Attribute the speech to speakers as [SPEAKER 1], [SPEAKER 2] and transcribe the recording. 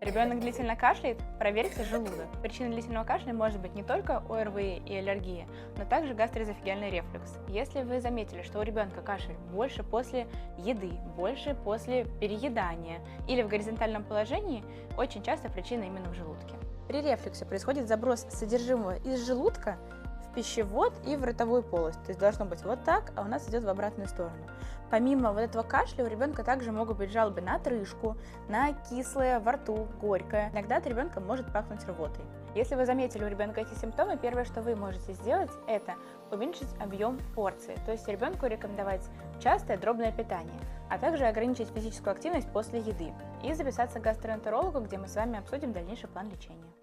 [SPEAKER 1] Ребенок длительно кашляет? Проверьте желудок. Причиной длительного кашля может быть не только ОРВИ и аллергия, но также гастроэзофагеальный рефлюкс. Если вы заметили, что у ребенка кашель больше после еды, больше после переедания или в горизонтальном положении, очень часто причина именно в желудке. При рефлюксе происходит заброс содержимого из желудка в пищевод и в ротовую полость. То есть должно быть вот так, а у нас идет в обратную сторону. Помимо вот этого кашля у ребенка также могут быть жалобы на отрыжку, на кислое во рту, горькое. Иногда от ребенка может пахнуть рвотой. Если вы заметили у ребенка эти симптомы, первое, что вы можете сделать, это уменьшить объем порции. То есть ребенку рекомендовать частое дробное питание, а также ограничить физическую активность после еды и записаться к гастроэнтерологу, где мы с вами обсудим дальнейший план лечения.